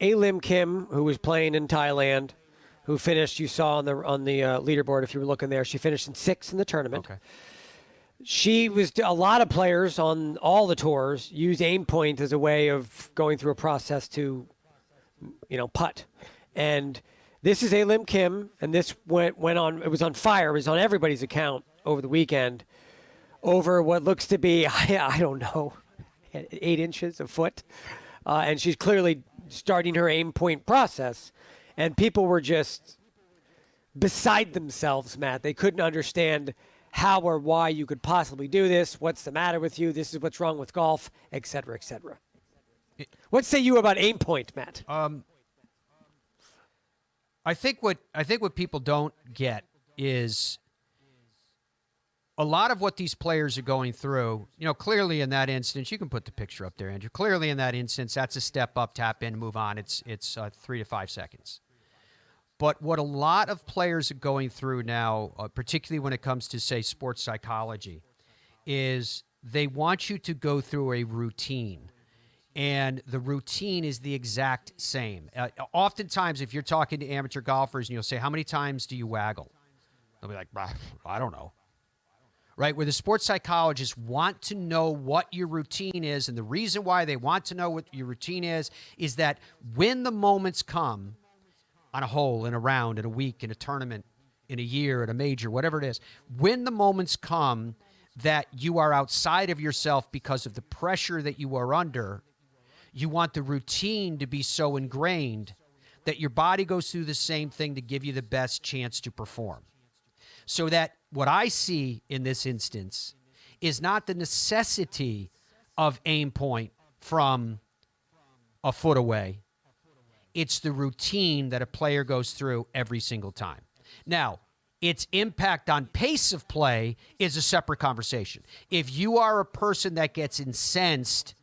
Lim Kim, who was playing in Thailand, who finished, you saw on the leaderboard if you were looking there, she finished in 6th in the tournament. Okay. A lot of players on all the tours use AimPoint as a way of going through a process to, putt. And this is Lim Kim, and this went on, it was on fire. It was on everybody's account over the weekend over what looks to be, I don't know, 8 inches, a foot. And she's clearly starting her AimPoint process. And people were just beside themselves, Matt. They couldn't understand how or why you could possibly do this. What's the matter with you? This is what's wrong with golf, et cetera, et cetera. What say you about AimPoint, Matt? I think what people don't get is a lot of what these players are going through. Clearly in that instance, you can put the picture up there, Andrew. Clearly in that instance, that's a step up, tap in, move on. It's 3 to 5 seconds. But what a lot of players are going through now, particularly when it comes to, say, sports psychology, is they want you to go through a routine. And the routine is the exact same. Oftentimes, if you're talking to amateur golfers and you'll say, how many times do you waggle? They'll be like, I don't know. Right? Where the sports psychologists want to know what your routine is. And the reason why they want to know what your routine is that when the moments come, on a hole, in a round, in a week, in a tournament, in a year, at a major, whatever it is, when the moments come that you are outside of yourself because of the pressure that you are under, you want the routine to be so ingrained that your body goes through the same thing to give you the best chance to perform. So that what I see in this instance is not the necessity of AimPoint from a foot away. It's the routine that a player goes through every single time. Now, its impact on pace of play is a separate conversation. If you are a person that gets incensed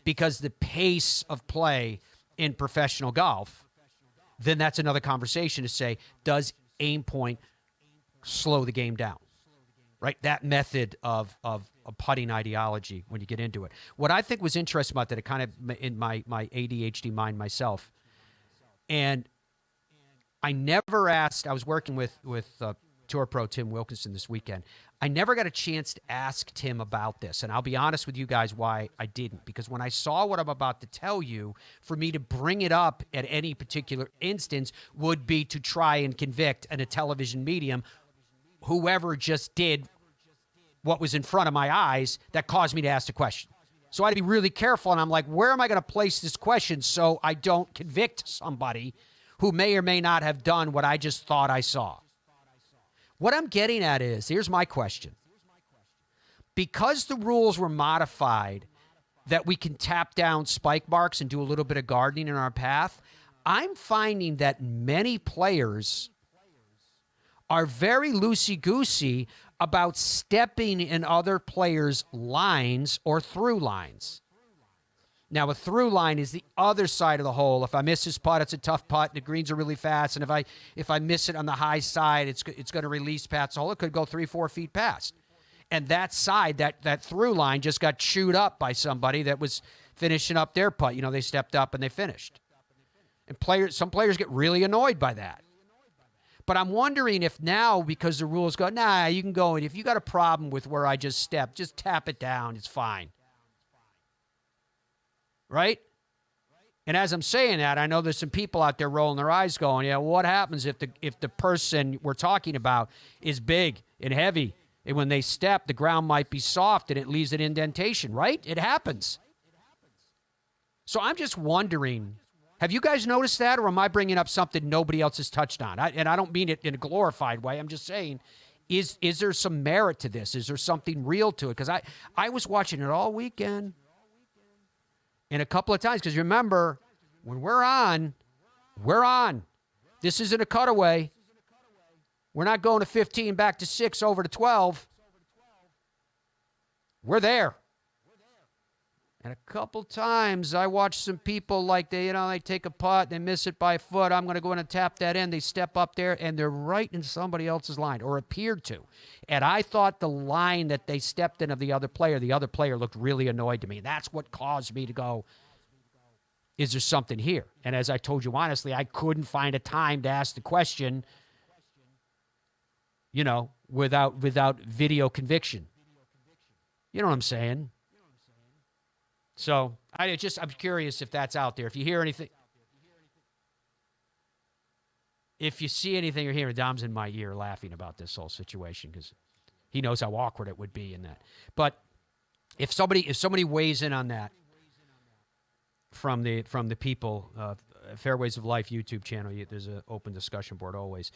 because the pace of play in professional golf, then that's another conversation to say, does AimPoint slow the game down? Right? That method of a putting ideology when you get into it. What I think was interesting about that, it kind of in my ADHD mind myself, and I never asked, I was working with Tour Pro Tim Wilkinson this weekend. I never got a chance to ask Tim about this, and I'll be honest with you guys why I didn't. Because when I saw what I'm about to tell you, for me to bring it up at any particular instance would be to try and convict in a television medium whoever just did what was in front of my eyes that caused me to ask the question. So I had to be really careful, and I'm like, where am I going to place this question so I don't convict somebody who may or may not have done what I just thought I saw? What I'm getting at is, here's my question. Because the rules were modified that we can tap down spike marks and do a little bit of gardening in our path, I'm finding that many players are very loosey-goosey about stepping in other players' lines or through lines. Now, a through line is the other side of the hole. If I miss this putt, it's a tough putt. The greens are really fast. And if I miss it on the high side, it's going to release past the hole. It could go 3-4 feet past. And that side, that through line just got chewed up by somebody that was finishing up their putt. They stepped up and they finished. And some players get really annoyed by that. But I'm wondering if now, because the rules go, nah, you can go, and if you got a problem with where I just stepped, just tap it down. It's fine. Right? And as I'm saying that, I know there's some people out there rolling their eyes going, yeah, well, what happens if the person we're talking about is big and heavy, and when they step, the ground might be soft and it leaves an indentation, right? It happens. So I'm just wondering, have you guys noticed that, or am I bringing up something nobody else has touched on? And I don't mean it in a glorified way. I'm just saying, is there some merit to this? Is there something real to it? Because I was watching it all weekend. And a couple of times, because remember, when we're on. This isn't a cutaway. We're not going to 15, back to 6, over to 12. We're there. And a couple times I watched some people like they take a putt, they miss it by a foot. I'm going to go in and tap that in. They step up there, and they're right in somebody else's line, or appeared to. And I thought the line that they stepped in of the other player looked really annoyed to me. That's what caused me to go, is there something here? And as I told you honestly, I couldn't find a time to ask the question, without video conviction. You know what I'm saying? So I'm curious if that's out there. If you hear anything, if you see anything or hear, Dom's in my ear laughing about this whole situation because he knows how awkward it would be in that. But if somebody weighs in on that from the people, Fairways of Life YouTube channel, there's an open discussion board always.